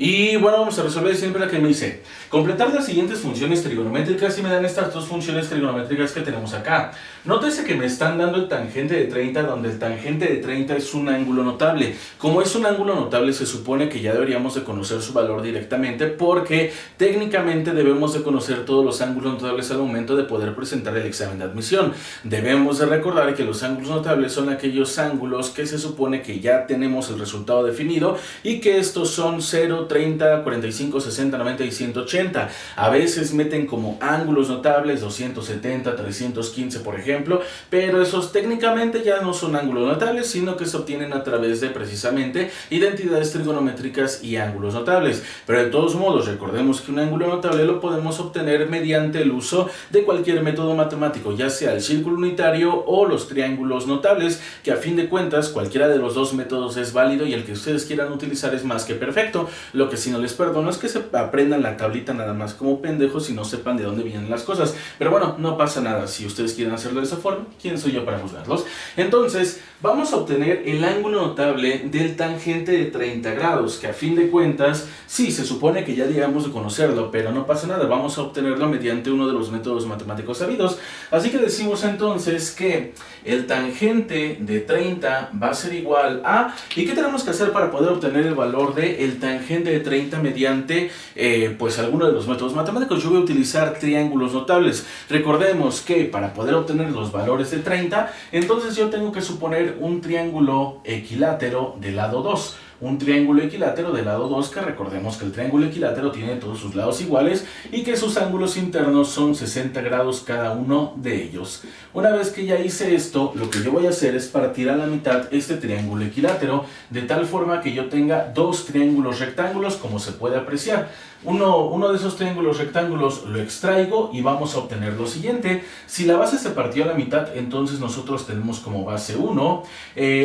Y bueno, vamos a resolver siempre la que me dice completar las siguientes funciones trigonométricas y me dan estas dos funciones trigonométricas que tenemos acá. Nótese que me están dando el tangente de 30, donde el tangente de 30 es un ángulo notable. Como es un ángulo notable, se supone que ya deberíamos de conocer su valor directamente, porque técnicamente debemos de conocer todos los ángulos notables al momento de poder presentar el examen de admisión. Debemos de recordar que los ángulos notables son aquellos ángulos que se supone que ya tenemos el resultado definido y que estos son 0, 30, 45, 60, 90 y 180. A veces meten como ángulos notables 270, 315 por ejemplo, pero esos técnicamente ya no son ángulos notables, sino que se obtienen a través de precisamente identidades trigonométricas y ángulos notables. Pero de todos modos, recordemos que un ángulo notable lo podemos obtener mediante el uso de cualquier método matemático, ya sea el círculo unitario o los triángulos notables, que a fin de cuentas cualquiera de los dos métodos es válido y el que ustedes quieran utilizar es más que perfecto. Lo que sí no les perdono es que se aprendan la tablita nada más como pendejos y no sepan de dónde vienen las cosas. Pero bueno, no pasa nada. Si ustedes quieren hacerlo de esa forma, ¿quién soy yo para juzgarlos? Entonces, vamos a obtener el ángulo notable del tangente de 30 grados, que a fin de cuentas, sí, se supone que ya digamos de conocerlo, pero no pasa nada. Vamos a obtenerlo mediante uno de los métodos matemáticos sabidos. Así que decimos entonces que el tangente de 30 va a ser igual a... ¿Y qué tenemos que hacer para poder obtener el valor del tangente de 30 mediante pues alguno de los métodos matemáticos? Yo voy a utilizar triángulos notables. Recordemos que para poder obtener los valores de 30, entonces yo tengo que suponer un triángulo equilátero del lado 2. Un triángulo equilátero del lado 2, que recordemos que el triángulo equilátero tiene todos sus lados iguales y que sus ángulos internos son 60 grados cada uno de ellos. Una vez que ya hice esto, lo que yo voy a hacer es partir a la mitad este triángulo equilátero, de tal forma que yo tenga dos triángulos rectángulos, como se puede apreciar. Uno de esos triángulos rectángulos lo extraigo y vamos a obtener lo siguiente. Si la base se partió a la mitad, entonces nosotros tenemos como base 1.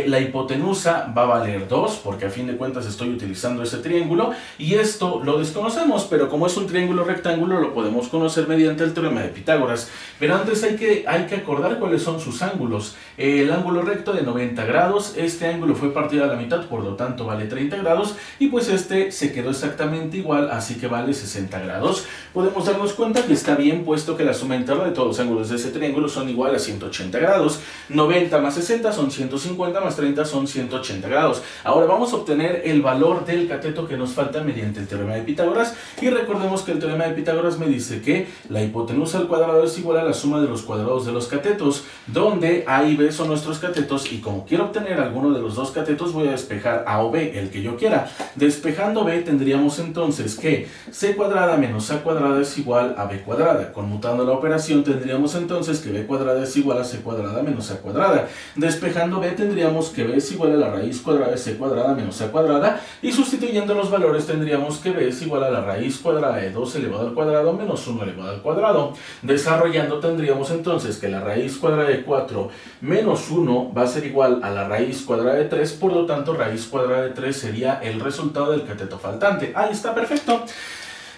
La hipotenusa va a valer 2, porque a fin de cuentas estoy utilizando ese triángulo. Y esto lo desconocemos, pero como es un triángulo rectángulo, lo podemos conocer mediante el teorema de Pitágoras. Pero antes hay que acordar cuáles son sus ángulos. El ángulo recto de 90 grados, este ángulo fue partido a la mitad, por lo tanto vale 30 grados. Y pues este se quedó exactamente igual, así que vale 60 grados. Podemos darnos cuenta que está bien, puesto que la suma interna de todos los ángulos de ese triángulo son igual a 180 grados. 90 más 60 son 150, más 30 son 180 grados. Ahora vamos a obtener el valor del cateto que nos falta mediante el teorema de Pitágoras. Y recordemos que el teorema de Pitágoras me dice que la hipotenusa al cuadrado es igual a la suma de los cuadrados de los catetos, donde A y B son nuestros catetos, y como quiero obtener alguno de los dos catetos, voy a despejar A o B, el que yo quiera. Despejando B, tendríamos entonces que c cuadrada menos a cuadrada es igual a b cuadrada. Conmutando la operación, tendríamos entonces que b cuadrada es igual a c cuadrada menos a cuadrada. Despejando b, tendríamos que b es igual a la raíz cuadrada de c cuadrada menos a cuadrada, y sustituyendo los valores tendríamos que b es igual a la raíz cuadrada de 2 elevado al cuadrado menos 1 elevado al cuadrado. Desarrollando, tendríamos entonces que la raíz cuadrada de 4 menos 1 va a ser igual a la raíz cuadrada de 3, por lo tanto raíz cuadrada de 3 sería el resultado del cateto faltante. Ahí está, perfecto.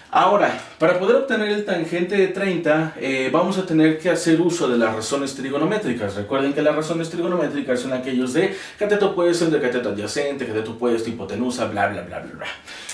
Ahora, para poder obtener el tangente de 30, vamos a tener que hacer uso de las razones trigonométricas. Recuerden que las razones trigonométricas son aquellos de cateto opuesto, de cateto adyacente, cateto opuesto, hipotenusa, bla, bla, bla, bla, bla.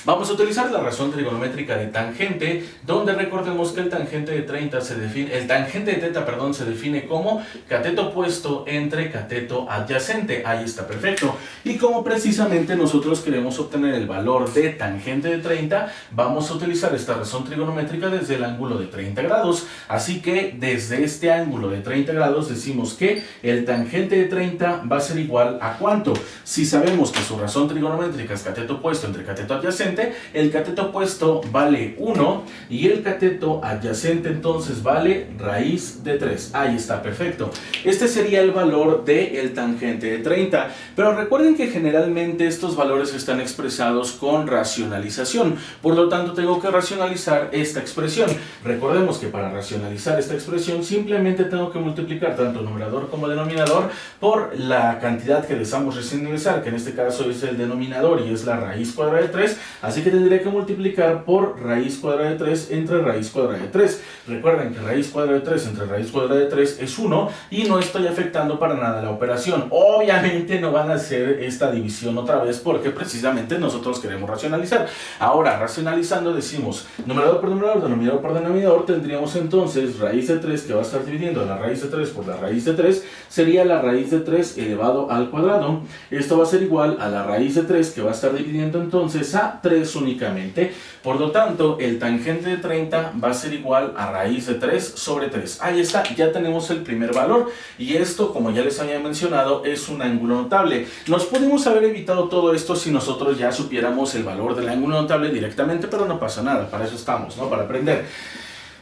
Vamos a utilizar la razón trigonométrica de tangente, donde recordemos que el tangente de 30 se define, el tangente de teta, perdón, se define como cateto opuesto entre cateto adyacente. Ahí está, perfecto. Y como precisamente nosotros queremos obtener el valor de tangente de 30, vamos a utilizar esta razón trigonométrica desde el ángulo de 30 grados. Así que desde este ángulo de 30 grados decimos que el tangente de 30 va a ser igual a ¿cuánto? Si sabemos que su razón trigonométrica es cateto opuesto entre cateto adyacente, el cateto opuesto vale 1 y el cateto adyacente entonces vale raíz de 3. Ahí está, perfecto. Este sería el valor del tangente de 30. Pero recuerden que generalmente estos valores están expresados con racionalización. Por lo tanto, tengo que racionalizar esta expresión. Recordemos que para racionalizar esta expresión simplemente tengo que multiplicar tanto numerador como denominador por la cantidad que deseamos racionalizar, que en este caso es el denominador y es la raíz cuadrada de 3. Así que tendría que multiplicar por raíz cuadrada de 3 entre raíz cuadrada de 3. Recuerden que raíz cuadrada de 3 entre raíz cuadrada de 3 es 1 y no estoy afectando para nada la operación. Obviamente no van a hacer esta división otra vez porque precisamente nosotros queremos racionalizar. Ahora, racionalizando decimos numerador por numerador, denominador por denominador, tendríamos entonces raíz de 3 que va a estar dividiendo la raíz de 3 por la raíz de 3, sería la raíz de 3 elevado al cuadrado. Esto va a ser igual a la raíz de 3 que va a estar dividiendo entonces a 3 únicamente. Por lo tanto, el tangente de 30 va a ser igual a raíz de 3 sobre 3. Ahí está, ya tenemos el primer valor. Y esto, como ya les había mencionado, es un ángulo notable. Nos pudimos haber evitado todo esto si nosotros ya supiéramos el valor del ángulo notable directamente, pero no pasa nada, para eso estamos, ¿no? Para aprender.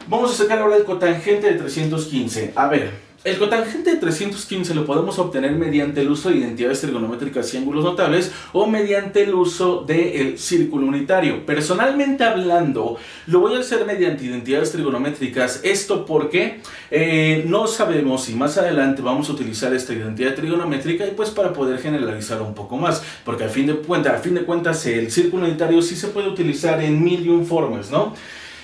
Vamos a sacar ahora el cotangente de 315. A ver, el cotangente de 315 lo podemos obtener mediante el uso de identidades trigonométricas y ángulos notables o mediante el uso del círculo unitario. Personalmente hablando, lo voy a hacer mediante identidades trigonométricas. Esto porque no sabemos si más adelante vamos a utilizar esta identidad trigonométrica y pues para poder generalizar un poco más. Porque a fin de cuentas el círculo unitario sí se puede utilizar en mil y un formas, ¿no?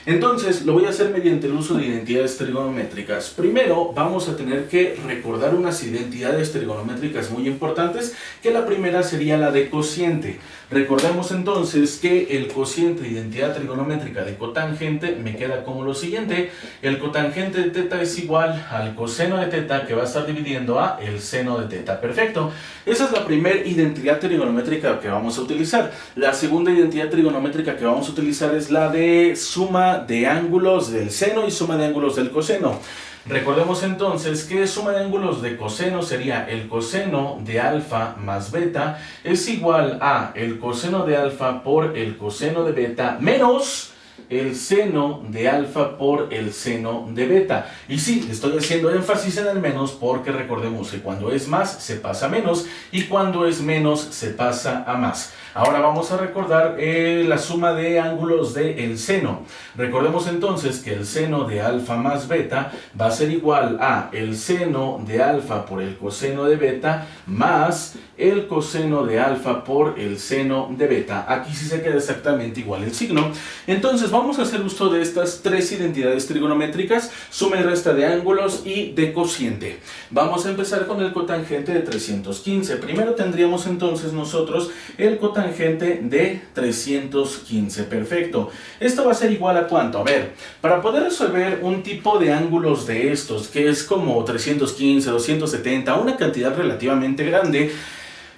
Entonces, lo voy a hacer mediante el uso de identidades trigonométricas. Primero, vamos a tener que recordar unas identidades trigonométricas muy importantes, que la primera sería la de cociente. Recordemos entonces que el cociente de identidad trigonométrica de cotangente me queda como lo siguiente. El cotangente de teta es igual al coseno de teta, que va a estar dividiendo a el seno de teta. Perfecto. Esa es la primera identidad trigonométrica que vamos a utilizar. La segunda identidad trigonométrica que vamos a utilizar es la de suma de ángulos del seno y suma de ángulos del coseno. Recordemos entonces que suma de ángulos de coseno sería el coseno de alfa más beta es igual a el coseno de alfa por el coseno de beta menos el seno de alfa por el seno de beta. Y sí, estoy haciendo énfasis en el menos porque recordemos que cuando es más se pasa a menos y cuando es menos se pasa a más. Ahora vamos a recordar la suma de ángulos del seno. Recordemos entonces que el seno de alfa más beta va a ser igual a el seno de alfa por el coseno de beta más el coseno de alfa por el seno de beta. Aquí sí se queda exactamente igual el signo. Entonces vamos a hacer uso de estas tres identidades trigonométricas, suma y resta de ángulos y de cociente. Vamos a empezar con el cotangente de 315. Primero tendríamos entonces nosotros el cotangente de 315. Perfecto. Esto va a ser igual a ¿cuánto? A ver, para poder resolver un tipo de ángulos de estos, que es como 315, 270, una cantidad relativamente grande,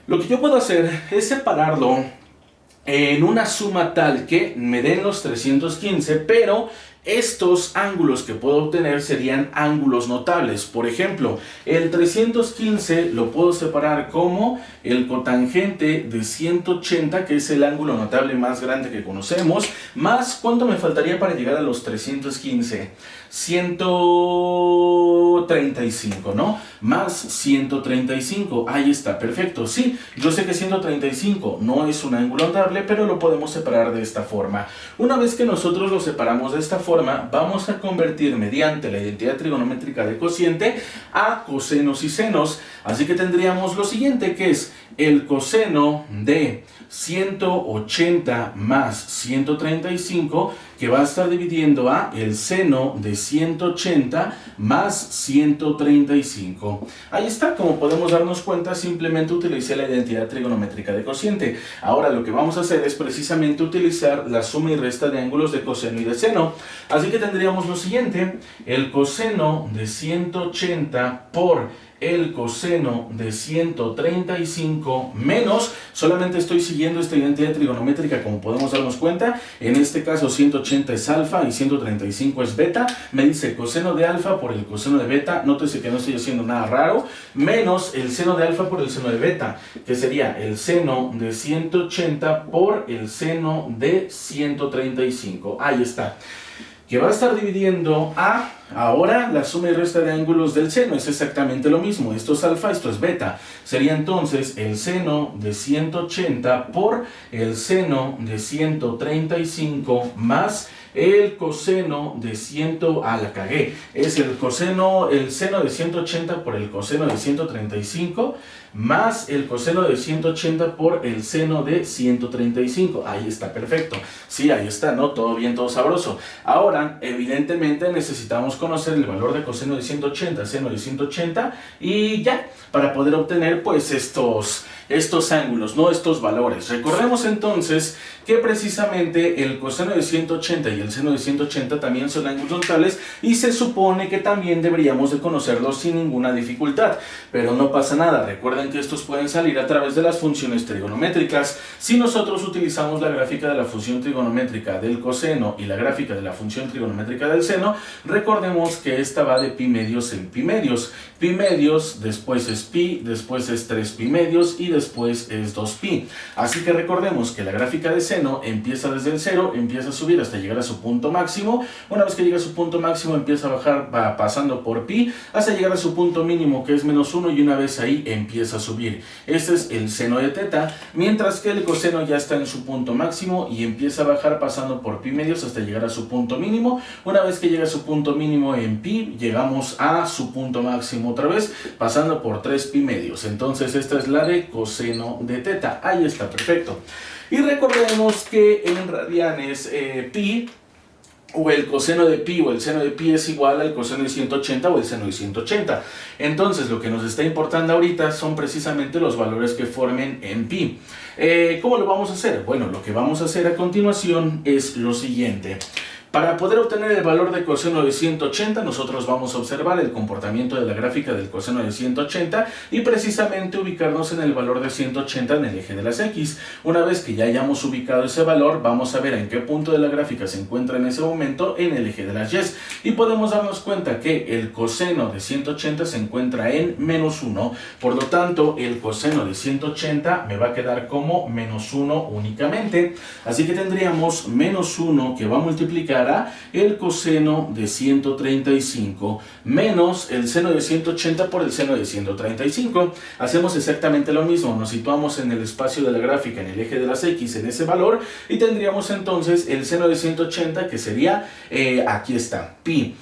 lo que yo puedo hacer es separarlo en una suma tal que me den los 315, pero estos ángulos que puedo obtener serían ángulos notables. Por ejemplo, el 315 lo puedo separar como el cotangente de 180, que es el ángulo notable más grande que conocemos, más ¿cuánto me faltaría para llegar a los 315? 135, ¿no? Más 135, ahí está, perfecto. Sí, yo sé que 135 no es un ángulo notable, pero lo podemos separar de esta forma. Una vez que nosotros lo separamos de esta forma, vamos a convertir mediante la identidad trigonométrica de cociente a cosenos y senos. Así que tendríamos lo siguiente, que es el coseno de 180 más 135, que va a estar dividiendo a el seno de 180 más 135. Ahí está, como podemos darnos cuenta, simplemente utilicé la identidad trigonométrica de cociente. Ahora lo que vamos a hacer es precisamente utilizar la suma y resta de ángulos de coseno y de seno. Así que tendríamos lo siguiente, el coseno de 180 por el coseno de 135 menos, solamente estoy siguiendo esta identidad trigonométrica como podemos darnos cuenta, en este caso 180 es alfa y 135 es beta, me dice coseno de alfa por el coseno de beta, nótese que no estoy haciendo nada raro, menos el seno de alfa por el seno de beta, que sería el seno de 180 por el seno de 135, ahí está. Que va a estar dividiendo a, ahora la suma y resta de ángulos del seno es exactamente lo mismo, esto es alfa, esto es beta, sería entonces el seno de 180 por el seno de 135 más el coseno de la cagué, es el seno de 180 por el coseno de 135, más el coseno de 180 por el seno de 135. Ahí está, perfecto. Sí, ahí está, ¿no? Todo bien, todo sabroso. Ahora, evidentemente necesitamos conocer el valor de coseno de 180, seno de 180 y ya, para poder obtener pues estos ángulos, ¿no? Estos valores. Recordemos entonces que precisamente el coseno de 180 y el seno de 180 también son ángulos notables y se supone que también deberíamos de conocerlos sin ninguna dificultad, pero no pasa nada. Recuerden que estos pueden salir a través de las funciones trigonométricas. Si nosotros utilizamos la gráfica de la función trigonométrica del coseno y la gráfica de la función trigonométrica del seno, recordemos que esta va de pi medios en pi medios. Pi medios, después es pi, después es 3 pi medios y después es 2pi. Así que recordemos que la gráfica de seno empieza desde el 0, empieza a subir hasta llegar a su punto máximo. Una vez que llega a su punto máximo empieza a bajar, va pasando por pi hasta llegar a su punto mínimo, que es menos 1, y una vez ahí empieza a subir. Este es el seno de teta, mientras que el coseno ya está en su punto máximo y empieza a bajar pasando por pi medios hasta llegar a su punto mínimo. Una vez que llega a su punto mínimo en pi, llegamos a su punto máximo otra vez, pasando por 3 pi medios. Entonces esta es la de coseno de teta. Ahí está, perfecto. Y recordemos que en radianes pi, o el coseno de pi o el seno de pi es igual al coseno de 180 o el seno de 180. Entonces lo que nos está importando ahorita son precisamente los valores que formen en pi. ¿Cómo lo vamos a hacer? Bueno, lo que vamos a hacer a continuación es lo siguiente. Para poder obtener el valor de coseno de 180, nosotros vamos a observar el comportamiento de la gráfica del coseno de 180 y precisamente ubicarnos en el valor de 180 en el eje de las X. Una vez que ya hayamos ubicado ese valor, vamos a ver en qué punto de la gráfica se encuentra en ese momento en el eje de las Y. Y podemos darnos cuenta que el coseno de 180 se encuentra en menos 1. Por lo tanto, el coseno de 180 me va a quedar como menos 1 únicamente. Así que tendríamos menos 1 que va a multiplicar el coseno de 135 menos el seno de 180 por el seno de 135. Hacemos exactamente lo mismo, nos situamos en el espacio de la gráfica, en el eje de las X, en ese valor, y tendríamos entonces el seno de 180 que sería, aquí está, pi.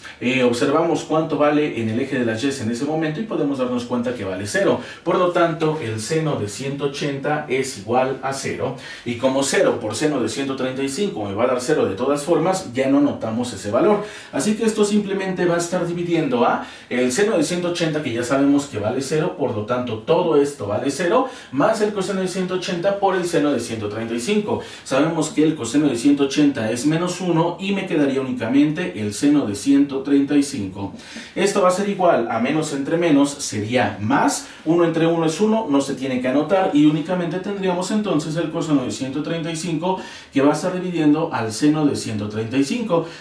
Observamos cuánto vale en el eje de las Y en ese momento y podemos darnos cuenta que vale 0. Por lo tanto, el seno de 180 es igual a 0. Y como 0 por seno de 135 me va a dar 0 de todas formas, ya no notamos ese valor. Así que esto simplemente va a estar dividiendo a el seno de 180, que ya sabemos que vale 0, por lo tanto todo esto vale 0, más el coseno de 180 por el seno de 135. Sabemos que el coseno de 180 es menos 1 y me quedaría únicamente el seno de 135. Esto va a ser igual a menos entre menos, sería más, 1 entre 1 es 1, no se tiene que anotar, y únicamente tendríamos entonces el coseno de 135 que va a estar dividiendo al seno de 135.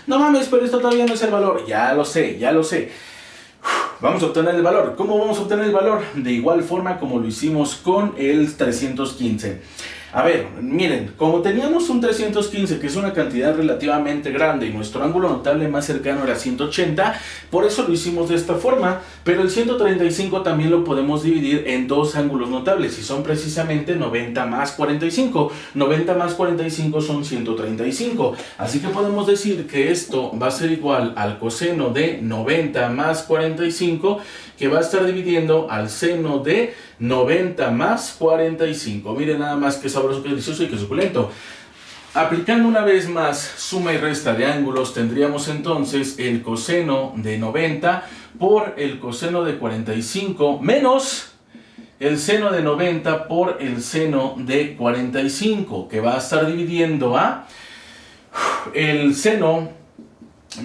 No mames, pero esto todavía no es el valor. Ya lo sé, ya lo sé. Vamos a obtener el valor. ¿Cómo vamos a obtener el valor? De igual forma como lo hicimos con el 315. A ver, miren, como teníamos un 315, que es una cantidad relativamente grande, y nuestro ángulo notable más cercano era 180, por eso lo hicimos de esta forma, pero el 135 también lo podemos dividir en dos ángulos notables, y son precisamente 90 más 45. 90 más 45 son 135, así que podemos decir que esto va a ser igual al coseno de 90 más 45, que va a estar dividiendo al seno de 90 más 45. Miren nada más que sabroso, que delicioso y que suculento. Aplicando una vez más suma y resta de ángulos, tendríamos entonces el coseno de 90 por el coseno de 45 menos el seno de 90 por el seno de 45, que va a estar dividiendo a el seno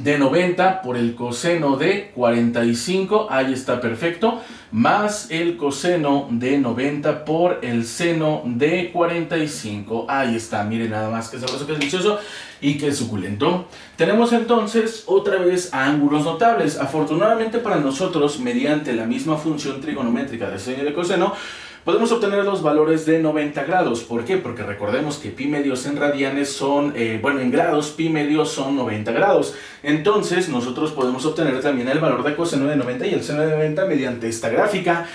de 90 por el coseno de 45, ahí está, perfecto, más el coseno de 90 por el seno de 45, ahí está, miren nada más que sabroso, que delicioso y que suculento. Tenemos entonces otra vez ángulos notables. Afortunadamente para nosotros, mediante la misma función trigonométrica de seno y de coseno, podemos obtener los valores de 90 grados. ¿Por qué? Porque recordemos que pi medios en radianes son, en grados, pi medios son 90 grados. Entonces, nosotros podemos obtener también el valor de coseno de 90 y el seno de 90 mediante esta gráfica.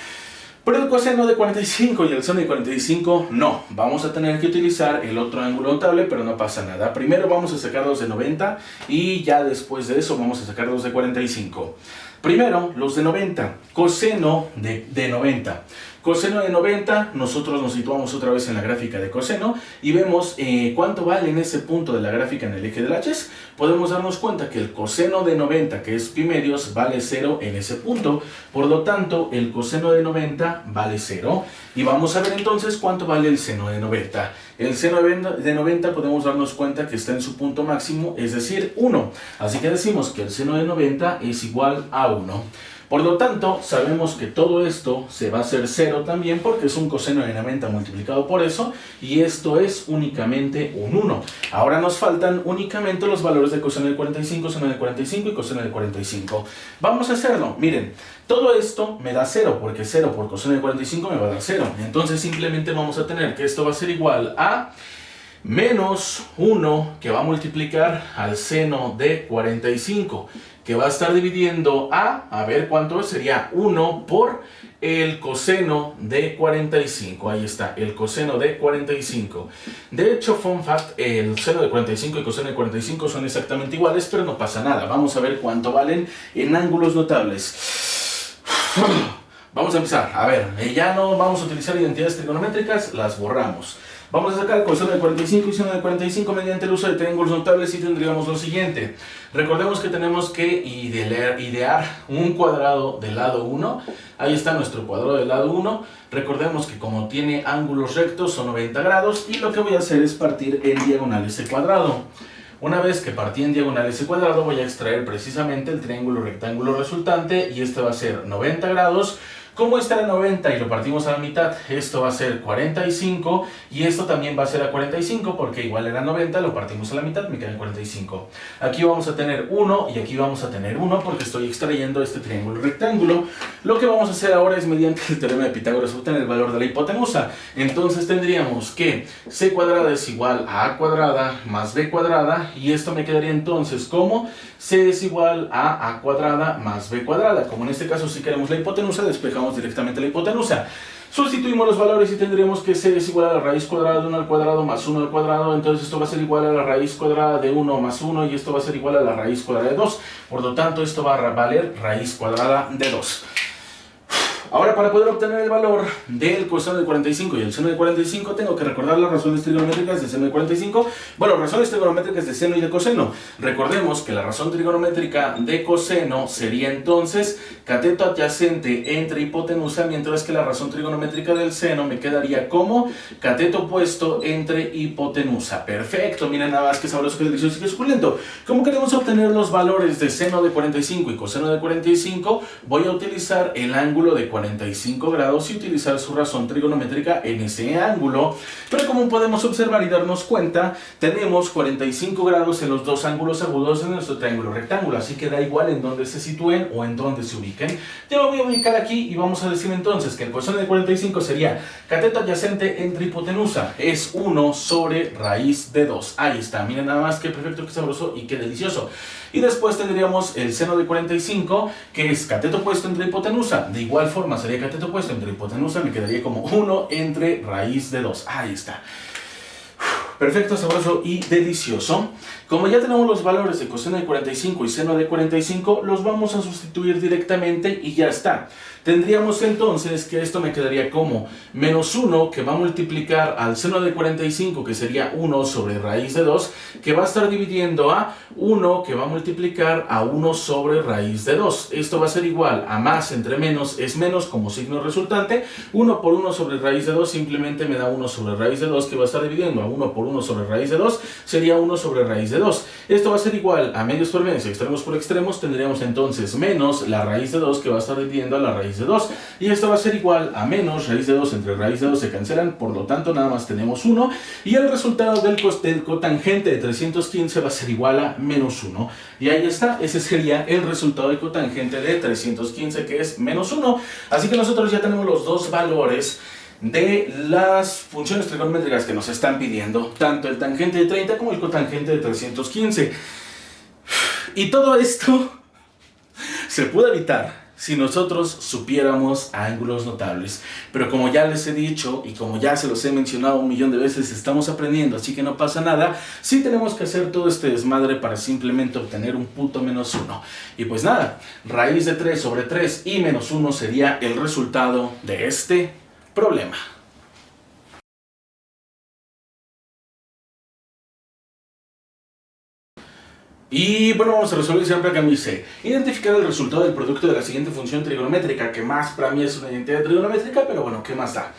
Pero el coseno de 45 y el seno de 45 no. Vamos a tener que utilizar el otro ángulo notable, pero no pasa nada. Primero vamos a sacar los de 90 y ya después de eso vamos a sacar los de 45. Primero, los de 90. Coseno de 90. Coseno de 90, nosotros nos situamos otra vez en la gráfica de coseno y vemos cuánto vale en ese punto de la gráfica en el eje de la y. Podemos darnos cuenta que el coseno de 90, que es pi medios, vale 0 en ese punto. Por lo tanto, el coseno de 90 vale 0. Y vamos a ver entonces cuánto vale el seno de 90. El seno de 90 podemos darnos cuenta que está en su punto máximo, es decir, 1. Así que decimos que el seno de 90 es igual a 1. Por lo tanto, sabemos que todo esto se va a hacer 0 también porque es un coseno de 90 multiplicado por eso y esto es únicamente un 1. Ahora nos faltan únicamente los valores de coseno de 45, seno de 45 y coseno de 45. Vamos a hacerlo. Miren, todo esto me da 0 porque 0 por coseno de 45 me va a dar 0. Entonces simplemente vamos a tener que esto va a ser igual a menos 1 que va a multiplicar al seno de 45, que va a estar dividiendo a ver cuánto es, sería 1 por el coseno de 45. Ahí está, el coseno de 45. De hecho, fun fact, el seno de 45 y coseno de 45 son exactamente iguales, pero no pasa nada. Vamos a ver cuánto valen en ángulos notables. Vamos a empezar. A ver, ya no vamos a utilizar identidades trigonométricas, las borramos. Vamos a sacar coseno de 45 y seno de 45 mediante el uso de triángulos notables y tendríamos lo siguiente. Recordemos que tenemos que idear un cuadrado del lado 1. Ahí está nuestro cuadrado del lado 1. Recordemos que como tiene ángulos rectos son 90 grados y lo que voy a hacer es partir en diagonal ese cuadrado. Una vez que partí en diagonal ese cuadrado voy a extraer precisamente el triángulo rectángulo resultante y este va a ser 90 grados. Como está a 90 y lo partimos a la mitad, esto va a ser 45 y esto también va a ser a 45 porque igual era 90, lo partimos a la mitad, me queda 45. Aquí vamos a tener 1 y aquí vamos a tener 1 porque estoy extrayendo este triángulo rectángulo. Lo que vamos a hacer ahora es mediante el teorema de Pitágoras obtener el valor de la hipotenusa. Entonces tendríamos que c cuadrada es igual a a cuadrada más b cuadrada y esto me quedaría entonces como c es igual a cuadrada más b cuadrada. Como en este caso si queremos la hipotenusa, despejamos directamente la hipotenusa. Sustituimos los valores y tendremos que c es igual a la raíz cuadrada de 1 al cuadrado más 1 al cuadrado. Entonces esto va a ser igual a la raíz cuadrada de 1 más 1 y esto va a ser igual a la raíz cuadrada de 2. Por lo tanto, esto va a valer raíz cuadrada de 2. Ahora, para poder obtener el valor del coseno de 45 y el seno de 45, tengo que recordar las razones trigonométricas de seno de 45. Bueno, razones trigonométricas de seno y de coseno. Recordemos que la razón trigonométrica de coseno sería entonces cateto adyacente entre hipotenusa, mientras que la razón trigonométrica del seno me quedaría como cateto opuesto entre hipotenusa. Perfecto, miren nada más que sabroso, que delicioso y que suculento. Como queremos obtener los valores de seno de 45 y coseno de 45, voy a utilizar el ángulo de 45 grados y utilizar su razón trigonométrica en ese ángulo. Pero como podemos observar y darnos cuenta, tenemos 45 grados en los dos ángulos agudos de nuestro triángulo rectángulo, así que da igual en dónde se sitúen o en dónde se ubiquen. Yo me voy a ubicar aquí y vamos a decir entonces que el coseno de 45 sería cateto adyacente entre hipotenusa, es 1 sobre raíz de 2. Ahí está, miren nada más qué perfecto, qué sabroso y qué delicioso. Y después tendríamos el seno de 45, que es cateto opuesto entre hipotenusa. De igual forma sería cateto opuesto entre hipotenusa, me quedaría como 1 entre raíz de 2. Ahí está. Perfecto, sabroso y delicioso. Como ya tenemos los valores de coseno de 45 y seno de 45, los vamos a sustituir directamente y ya está. Tendríamos entonces que esto me quedaría como menos 1 que va a multiplicar al seno de 45, que sería 1 sobre raíz de 2, que va a estar dividiendo a 1 que va a multiplicar a 1 sobre raíz de 2. Esto va a ser igual a más entre menos es menos como signo resultante. 1 por 1 sobre raíz de 2 simplemente me da 1 sobre raíz de 2, que va a estar dividiendo a 1 por 1 sobre raíz de 2, sería 1 sobre raíz de 2. Esto va a ser igual a medios por medios y extremos por extremos. Tendríamos entonces menos la raíz de 2 que va a estar dividiendo a la raíz de 2. Y esto va a ser igual a menos raíz de 2 entre raíz de 2 se cancelan. Por lo tanto, nada más tenemos 1. Y el resultado del cotangente de 315 va a ser igual a menos 1. Y ahí está. Ese sería el resultado del cotangente de 315, que es menos 1. Así que nosotros ya tenemos los dos valores de las funciones trigonométricas que nos están pidiendo, tanto el tangente de 30 como el cotangente de 315. Y todo esto se puede evitar si nosotros supiéramos ángulos notables. Pero como ya les he dicho y como ya se los he mencionado 1.000.000 de veces, estamos aprendiendo, así que no pasa nada. Sí tenemos que hacer todo este desmadre para simplemente obtener un punto menos 1. Y pues nada, raíz de 3 sobre 3 y menos 1 sería el resultado de este problema. Y bueno, vamos a resolver siempre acá me dice identificar el resultado del producto de la siguiente función trigonométrica, que más para mí es una identidad trigonométrica, pero bueno, ¿qué más da?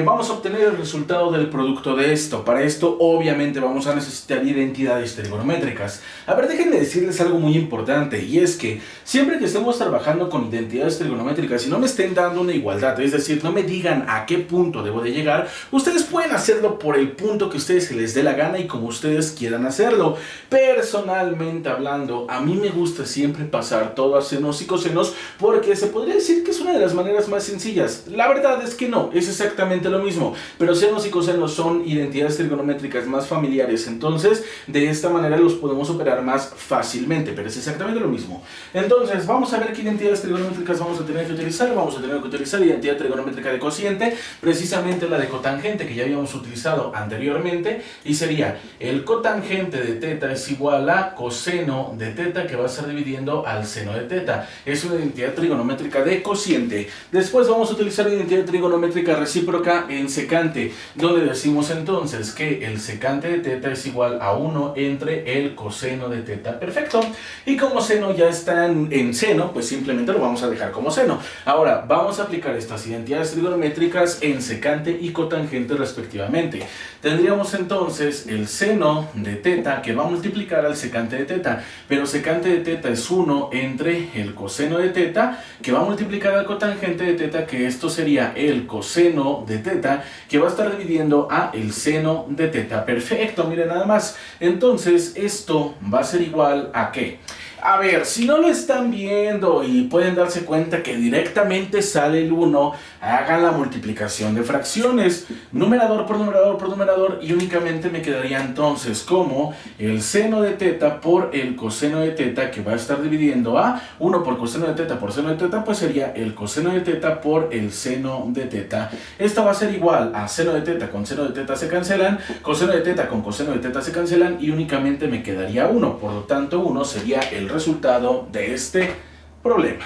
Vamos a obtener el resultado del producto de esto. Para esto obviamente vamos a necesitar identidades trigonométricas. A ver, déjenme decirles algo muy importante, y es que siempre que estemos trabajando con identidades trigonométricas y no me estén dando una igualdad, es decir, no me digan a qué punto debo de llegar, ustedes pueden hacerlo por el punto que a ustedes se les dé la gana y como ustedes quieran hacerlo. Personalmente hablando, a mí me gusta siempre pasar todo a senos y cosenos porque se podría decir que es una de las maneras más sencillas. La verdad es que no, es exactamente lo mismo, pero senos y cosenos son identidades trigonométricas más familiares, entonces de esta manera los podemos operar más fácilmente, pero es exactamente lo mismo. Entonces vamos a ver qué identidades trigonométricas vamos a tener que utilizar. Vamos a tener que utilizar identidad trigonométrica de cociente, precisamente la de cotangente que ya habíamos utilizado anteriormente, y sería el cotangente de teta es igual a coseno de teta, que va a estar dividiendo al seno de teta. Es una identidad trigonométrica de cociente. Después vamos a utilizar la identidad trigonométrica recíproca en secante, donde decimos entonces que el secante de teta es igual a 1 entre el coseno de teta. Perfecto. Y como seno ya está en seno, pues simplemente lo vamos a dejar como seno. Ahora vamos a aplicar estas identidades trigonométricas en secante y cotangente respectivamente. Tendríamos entonces el seno de teta que va a multiplicar al secante de teta, pero secante de teta es 1 entre el coseno de teta que va a multiplicar al cotangente de teta, que esto sería el coseno de teta, que va a estar dividiendo a el seno de teta. Perfecto, miren nada más. Entonces esto va a ser igual a ¿qué? A ver, si no lo están viendo y pueden darse cuenta que directamente sale el 1, hagan la multiplicación de fracciones, numerador por numerador por numerador, y únicamente me quedaría entonces como el seno de teta por el coseno de teta, que va a estar dividiendo a 1 por coseno de teta por seno de teta, pues sería el coseno de teta por el seno de teta. Esto va a ser igual a seno de teta con seno de teta se cancelan, coseno de teta con coseno de teta se cancelan, y únicamente me quedaría 1, por lo tanto 1 sería el resultado de este problema.